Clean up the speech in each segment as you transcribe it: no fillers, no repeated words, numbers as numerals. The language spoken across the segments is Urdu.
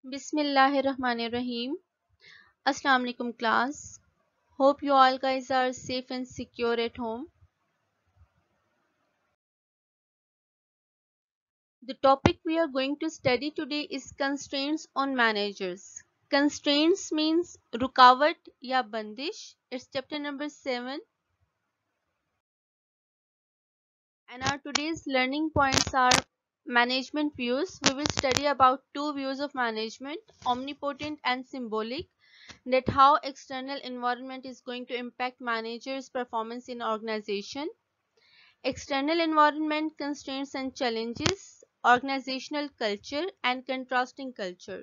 Bismillahirrahmanirrahim. Assalamu alaikum class. Hope you all guys are safe and secure at home. The topic we are going to study today is constraints on managers. Constraints means rukavat ya bandish. It's chapter number 7. And our today's learning points are management views. We will study about two views of management, omnipotent and symbolic. That how external environment is going to impact managers' performance in organization. External environment constraints and challenges, organizational culture and contrasting culture.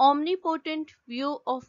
Omnipotent view of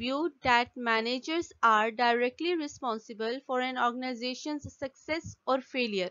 view that managers are directly responsible for an organization's success or failure.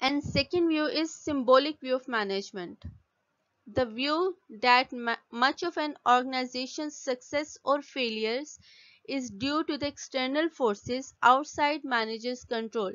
And second view is symbolic view of management. The view that much of an organization's success or failures is due to the external forces outside managers' control.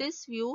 this view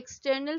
external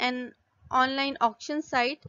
an online auction site.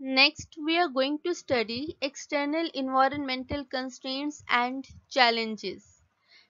Next, we are going to study external environmental constraints and challenges.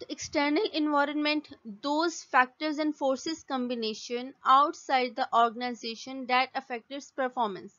The external environment, those factors and forces combination outside the organization that affect its performance.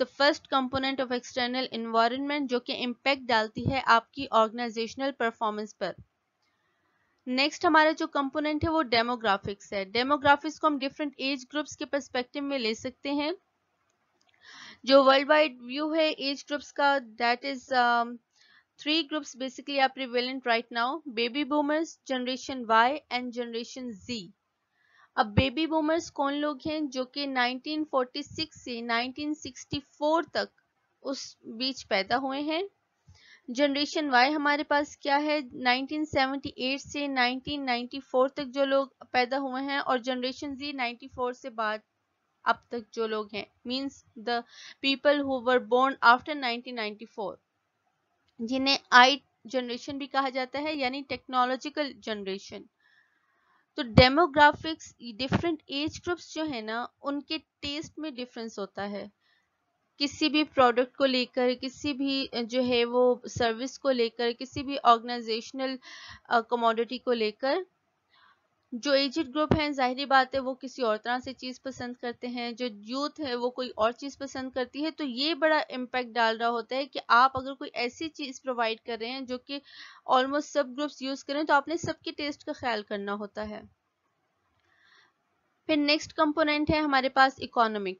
the first component of external environment جو کہ impact ڈالتی ہے آپ کی organizational performance پر. نیکسٹ ہمارا جو کمپوننٹ ہے وہ ڈیموگرافکس ہے. ڈیموگرافکس کو ہم ڈفرینٹ ایج گروپس کے پرسپیکٹو میں لے سکتے ہیں. جو ورلڈ وائڈ ویو ہے ایج گروپس کا, that is 3 groups basically are prevalent right now: baby boomers, generation Y and generation Z. اب بیبی بومرز کون لوگ ہیں؟ جو کہ 1946 سے 1964 تک اس بیچ پیدا ہوئے ہیں. جنریشن وائی ہمارے پاس کیا ہے؟ 1978 سے 1994 تک جو لوگ پیدا ہوئے ہیں, اور جنریشن زی 94 سے بعد اب تک جو لوگ ہیں, means the people who were born after 1994, جنہیں آئی جنریشن بھی کہا جاتا ہے, یعنی ٹیکنالوجیکل جنریشن. تو ڈیموگرافکس ڈفرینٹ ایج گروپس جو ہے نا, ان کے ٹیسٹ میں ڈفرینس ہوتا ہے, کسی بھی پروڈکٹ کو لے کر, کسی بھی جو ہے وہ سروس کو لے کر, کسی بھی آرگنائزیشنل کموڈٹی کو لے کر. جو ایجڈ گروپ ہیں ظاہری بات ہے وہ کسی اور طرح سے چیز پسند کرتے ہیں, جو یوتھ ہے وہ کوئی اور چیز پسند کرتی ہے. تو یہ بڑا امپیکٹ ڈال رہا ہوتا ہے کہ آپ اگر کوئی ایسی چیز پرووائڈ کر رہے ہیں جو کہ آلموسٹ سب گروپس یوز کریں, تو آپ نے سب کے ٹیسٹ کا خیال کرنا ہوتا ہے. پھر نیکسٹ کمپوننٹ ہے ہمارے پاس اکانومک.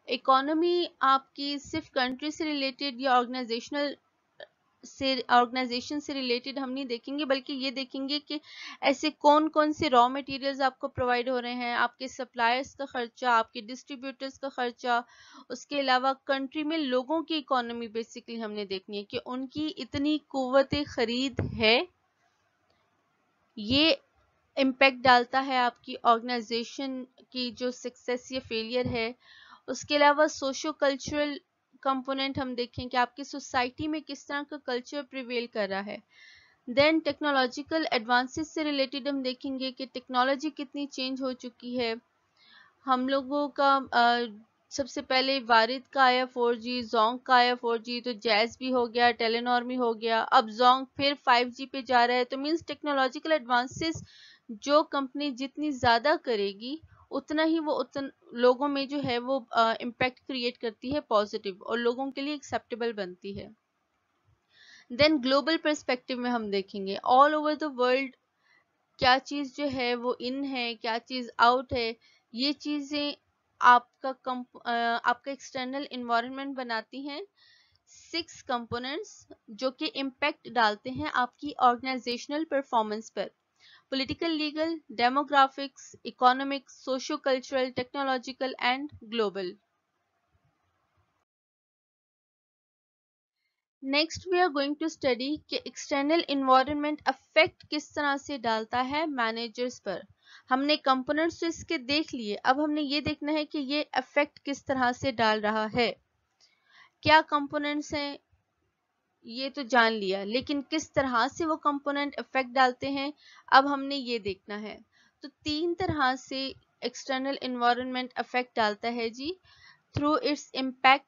اکانومی آپ کی صرف کنٹری سے ریلیٹڈ یا آرگنائزیشن سے ریلیٹڈ ہم نہیں دیکھیں گے, بلکہ یہ دیکھیں گے کہ ایسے کون کون سے را مٹیریلز آپ کو پرووائڈ ہو رہے ہیں, آپ کے سپلائرز کا خرچہ, آپ کے ڈسٹریبیوٹرز کا خرچہ. اس کے علاوہ کنٹری میں لوگوں کی اکانومی بیسکلی ہم نے دیکھنی ہے کہ ان کی اتنی قوت خرید ہے. یہ امپیکٹ ڈالتا ہے آپ کی آرگنائزیشن کی جو سکسیس یا فیلئر ہے. اس کے علاوہ سوشو کلچرل کمپوننٹ ہم دیکھیں کہ آپ کی سوسائٹی میں کس طرح کا کلچر پریویل کر رہا ہے. دین ٹیکنالوجیکل ایڈوانسز سے ریلیٹڈ ہم دیکھیں گے کہ ٹیکنالوجی کتنی چینج ہو چکی ہے. ہم لوگوں کا سب سے پہلے وارد کا آیا 4G, زونگ کا آیا 4G, تو جیز بھی ہو گیا, ٹیلینور بھی ہو گیا, اب زونگ پھر 5G پہ جا رہا ہے. تو مینس ٹیکنالوجیکل ایڈوانسز جو کمپنی جتنی زیادہ کرے گی اتنا ہی وہ لوگوں میں جو ہے وہ امپیکٹ کریٹ کرتی ہے پازیٹیو, اور لوگوں کے لیے ایکسیپٹیبل بنتی ہے. دین گلوبل پرسپیکٹو میں ہم دیکھیں گے آل اوور دا ورلڈ کیا چیز جو ہے وہ ان ہے, کیا چیز آؤٹ ہے. یہ چیزیں آپ کا ایکسٹرنل انوائرمنٹ بناتی ہیں. 6 کمپوننٹس جو کہ امپیکٹ ڈالتے ہیں آپ کی آرگنائزیشنل پرفارمنس پر: political, legal, demographics, economic, socio cultural, technological and global. Next we are going to study کہ ایکسٹرنل انوائرمنٹ افیکٹ کس طرح سے ڈالتا ہے مینیجرز پر. ہم نے کمپوننٹس تو اس کے دیکھ لیے, اب ہم نے یہ دیکھنا ہے کہ یہ افیکٹ کس طرح سے ڈال رہا ہے. کیا کمپوننٹس ہیں یہ تو جان لیا, لیکن کس طرح سے وہ کمپوننٹ افیکٹ ڈالتے ہیں اب ہم نے یہ دیکھنا ہے. تو 3 طرح سے ایکسٹرنل انوائرمنٹ افیکٹ ڈالتا ہے جی. Through its impact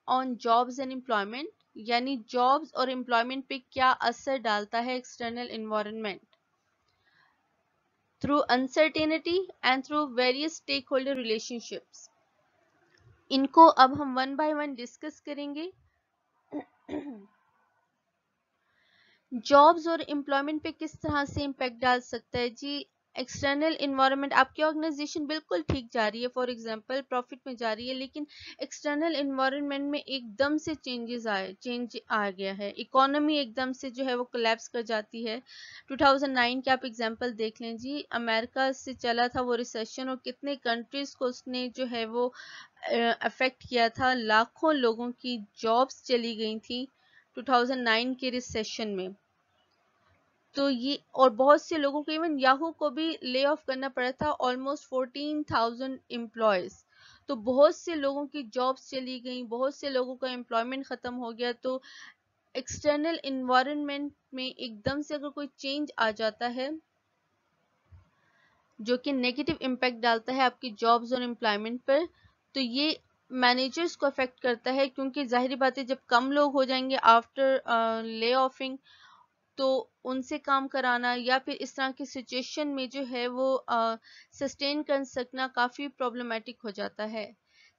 on jobs and employment, یعنی جابز اور امپلائمنٹ پہ کیا اثر ڈالتا ہے external environment. Through uncertainty and through various stakeholder relationships. ان کو اب ہم 1 by 1 ڈسکس کریں گے. جابز اور امپلائمنٹ پہ کس طرح سے امپیکٹ ڈال سکتا ہے جی ایکسٹرنل انوائرمنٹ. آپ کی آرگنائزیشن بالکل ٹھیک جا رہی ہے, فار ایگزامپل پروفٹ میں جا رہی ہے, لیکن ایکسٹرنل انوائرمنٹ میں ایک دم سے چینج آ گیا ہے. اکانومی ایک دم سے جو ہے وہ کولیپس کر جاتی ہے. 2009 کے آپ ایگزامپل دیکھ لیں جی, امریکہ سے چلا تھا وہ ریسیشن, اور کتنے کنٹریز کو اس نے جو ہے وہ افیکٹ کیا تھا. لاکھوں لوگوں کی جابس چلی گئی تھی 2009 کے ریسیشن میں. تو یہ, اور بہت سے لوگوں کو, ایون یاہو کو بھی لے آف کرنا پڑا تھا, آلموسٹ 14,000 امپلائیز. تو بہت سے لوگوں کی جابس چلی گئیں, بہت سے لوگوں کا امپلائمنٹ ختم ہو گیا. تو ایکسٹرنل انوائرمنٹ میں ایک دم سے اگر کوئی چینج آ جاتا ہے جو کہ نیگیٹو امپیکٹ ڈالتا ہے آپ کی جابز اور امپلائمنٹ پر, تو یہ مینیجرز کو افیکٹ کرتا ہے, کیونکہ ظاہری بات ہے جب کم لوگ ہو جائیں گے آفٹر لے آفنگ, تو ان سے کام کرانا یا پھر اس طرح کی سچویشن میں جو ہے وہ سسٹین کر سکنا کافی پرابلمٹک ہو جاتا ہے.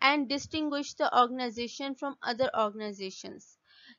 and distinguish the organization from other organizations।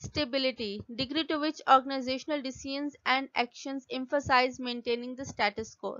Stability, degree to which organizational decisions and actions emphasize maintaining the status quo।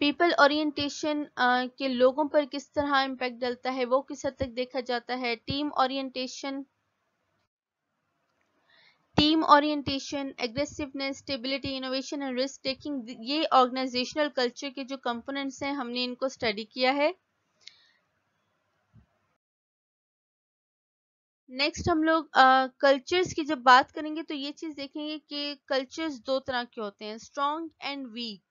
People orientation کے لوگوں پر کس طرح امپیکٹ ڈالتا ہے وہ کس حد تک دیکھا جاتا ہے. Team orientation, aggressiveness, stability, innovation and risk taking, یہ آرگنائزیشنل کلچر کے جو کمپوننٹس ہیں ہم نے ان کو اسٹڈی کیا ہے. نیکسٹ ہم لوگ کلچرز کی جب بات کریں گے تو یہ چیز دیکھیں گے کہ کلچرز دو طرح کے ہوتے ہیں، اسٹرانگ اینڈ ویک.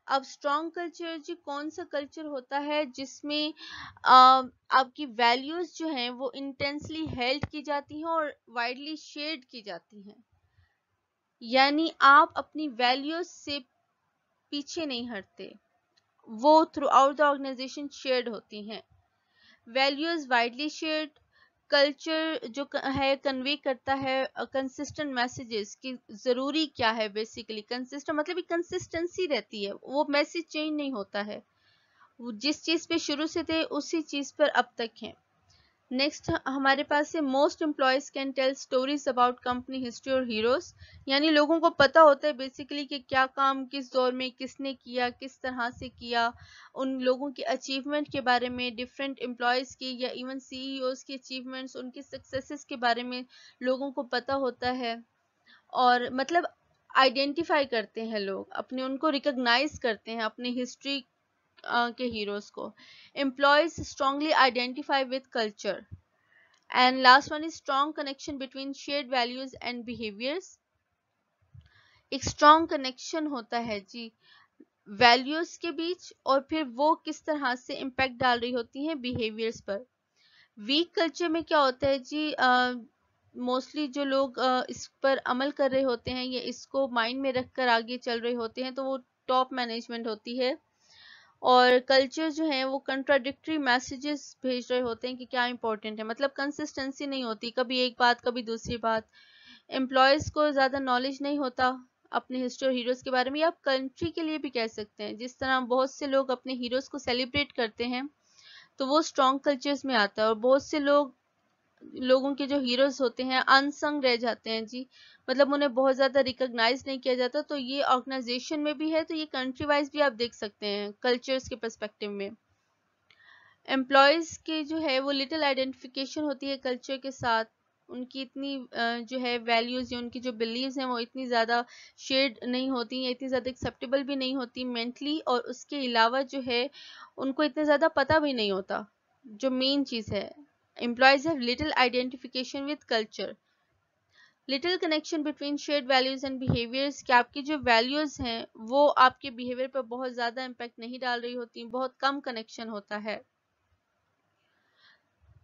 اب اسٹرانگ کلچر جی کون سا کلچر ہوتا ہے جس میں آپ کی ویلیوز جو ہیں وہ انٹینسلی ہیلڈ کی جاتی ہیں اور وائڈلی شیئرڈ کی جاتی ہیں، یعنی آپ اپنی ویلیوز سے پیچھے نہیں ہٹتے، وہ throughout the organisation shared ہوتی ہیں. Values widely shared. کلچر جو ہے کنوے کرتا ہے کنسسٹنٹ میسیجز کہ ضروری کیا ہے. بیسیکلی کنسسٹنٹ مطلب کنسسٹنسی رہتی ہے، وہ میسیج چینج نہیں ہوتا ہے، وہ جس چیز پہ شروع سے تھے اسی چیز پر اب تک ہیں. نیکسٹ ہمارے پاس ہے most employees can tell stories about company history اور ہیروز، یعنی لوگوں کو پتا ہوتا ہے بیسیکلی کہ کیا کام کس دور میں کس نے کیا، کس طرح سے کیا، ان لوگوں کی اچیومنٹ کے بارے میں، ڈفرینٹ امپلائیز کی یا ایون سی ای اوز کی اچیومنٹس، ان کی سکسیسز کے بارے میں لوگوں کو پتا ہوتا ہے. اور مطلب آئیڈینٹیفائی کرتے ہیں لوگ اپنے، ان کو ریکگنائز کرتے ہیں اپنی ہسٹری کے ہیروز کو. Employees strongly identify with culture. And last one is strong connection between shared values and behaviours. ایک اسٹرانگ کنیکشن ہوتا ہے جی ویلیوز کے بیچ اور پھر وہ کس طرح سے امپیکٹ ڈال رہی ہوتی ہیں بیہیویئرس پر. ویک کلچر میں کیا ہوتا ہے جی موسٹلی جو لوگ اس پر عمل کر رہے ہوتے ہیں یا اس کو مائنڈ میں رکھ کر آگے چل رہے ہوتے ہیں تو وہ ٹاپ مینجمنٹ ہوتی ہے، اور کلچر جو ہیں وہ کنٹراڈکٹری میسیجز بھیج رہے ہوتے ہیں کہ کیا امپورٹنٹ ہے، مطلب کنسسٹنسی نہیں ہوتی، کبھی ایک بات کبھی دوسری بات. امپلائیز کو زیادہ نالج نہیں ہوتا اپنے ہسٹری اور ہیروز کے بارے میں، یا آپ کنٹری کے لیے بھی کہہ سکتے ہیں. جس طرح بہت سے لوگ اپنے ہیروز کو سیلیبریٹ کرتے ہیں تو وہ اسٹرانگ کلچرز میں آتا ہے، اور بہت سے لوگوں کے جو ہیروز ہوتے ہیں انسنگ رہ جاتے ہیں جی، مطلب انہیں بہت زیادہ ریکگنائز نہیں کیا جاتا. تو یہ آرگنائزیشن میں بھی ہے، تو یہ کنٹری وائز بھی آپ دیکھ سکتے ہیں کلچرز کے پرسپیکٹیو میں. امپلائیز کے جو ہے وہ لٹل آئیڈینٹیفیکیشن ہوتی ہے کلچر کے ساتھ، ان کی اتنی جو ہے ویلیوز یا ان کی جو بلیوز ہیں وہ اتنی زیادہ شیئرڈ نہیں ہوتی ہیں، اتنی زیادہ ایکسیپٹیبل بھی نہیں ہوتی مینٹلی، اور اس کے علاوہ جو ہے ان کو اتنا زیادہ پتہ بھی نہیں ہوتا جو مین چیز ہے. Employees have little identification with culture. Little connection between shared values and behaviours, کہ آپ کی جو ویلیوز ہیں وہ آپ کے بیہیویئر پر بہت زیادہ امپیکٹ نہیں ڈال رہی ہوتی، بہت کم کنیکشن ہوتا ہے.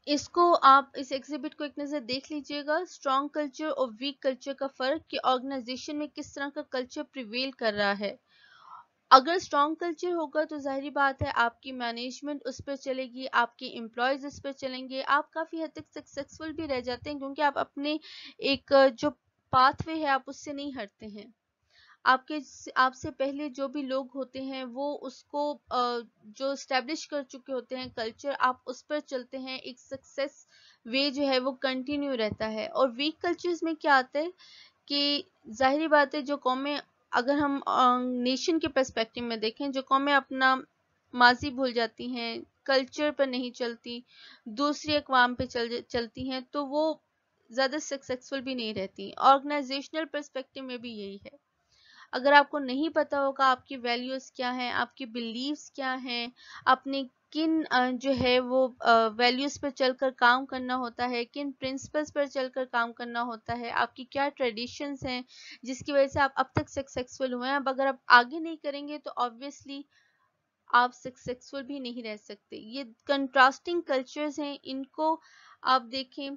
اس کو آپ اس ایگزیبٹ کو ایک نظر دیکھ لیجئے گا، اسٹرانگ کلچر اور ویک کلچر کا فرق، کہ آرگنائزیشن میں کس طرح کا کلچر پریویل کر رہا ہے. اگر اسٹرانگ کلچر ہوگا تو ظاہری بات ہے آپ کی مینجمنٹ اس پر چلے گی، آپ کے امپلائیز اس پر چلیں گے، آپ کافی حد تک سکسیسفل بھی رہ جاتے ہیں کیونکہ آپ اپنے ایک جو پاتھ وے ہے آپ اس سے نہیں ہٹتے ہیں. آپ سے پہلے جو بھی لوگ ہوتے ہیں وہ اس کو جو اسٹیبلش کر چکے ہوتے ہیں کلچر، آپ اس پر چلتے ہیں، ایک سکسیس وے جو ہے وہ کنٹینیو رہتا ہے. اور ویک کلچرز میں کیا آتا ہے کہ ظاہری بات ہے جو قومیں، اگر ہم نیشن کے پرسپیکٹیو میں دیکھیں، جو قومیں اپنا ماضی بھول جاتی ہیں، کلچر پر نہیں چلتی، دوسری اقوام پہ چلتی ہیں، تو وہ زیادہ سکسیسفل بھی نہیں رہتی. آرگنائزیشنل پرسپیکٹیو میں بھی یہی ہے. اگر آپ کو نہیں پتا ہوگا آپ کی ویلیوز کیا ہیں، آپ کی بلیفز کیا ہیں، اپنے کن جو ہے وہ ویلیوز پر چل کر کام کرنا ہوتا ہے، کن پرنسپلز پر چل کر کام کرنا ہوتا ہے، آپ کی کیا ٹریڈیشنز ہیں جس کی وجہ سے آپ اب تک سکسیسفل ہوئے ہیں. اب اگر آپ آگے نہیں کریں گے تو آبویسلی آپ سکسیسفل بھی نہیں رہ سکتے. یہ کنٹراسٹنگ کلچرز ہیں، ان کو آپ دیکھیں.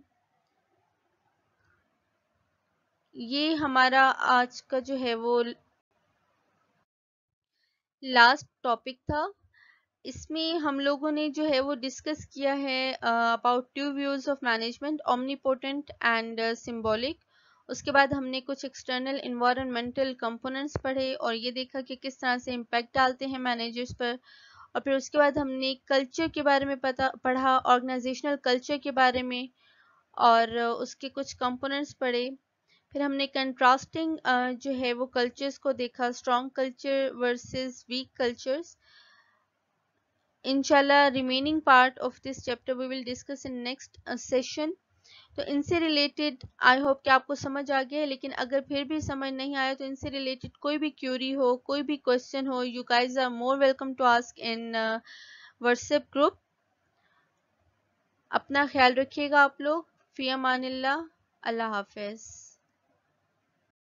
یہ ہمارا آج کا جو ہے وہ لاسٹ ٹاپک تھا. اس میں ہم لوگوں نے جو ہے وہ ڈسکس کیا ہے about two views of management, omnipotent and symbolic. اس کے بعد ہم نے کچھ ایکسٹرنل انوائرمنٹل کمپوننٹس پڑھے اور یہ دیکھا کہ کس طرح سے امپیکٹ ڈالتے ہیں مینیجرز پر. اور پھر اس کے بعد ہم نے کلچر کے بارے میں پڑھا، آرگنائزیشنل کلچر کے بارے میں، اور اس کے کچھ کمپوننٹس پڑھے. پھر ہم نے کنٹراسٹنگ جو ہے وہ کلچرز کو دیکھا، strong culture versus weak cultures. انشاءاللہ remaining part of this chapter we will discuss in next session. تو ان سے ریلیٹڈ آئی ہوپ کہ آپ کو سمجھ آ گیا ہے، لیکن اگر پھر بھی سمجھ نہیں آیا تو ان سے ریلیٹڈ کوئی بھی کیوری ہو، کوئی بھی کوشچن ہو، you guys are more welcome to ask in WhatsApp group. اپنا خیال رکھیے گا آپ لوگ. فی امان اللہ. اللہ حافظ.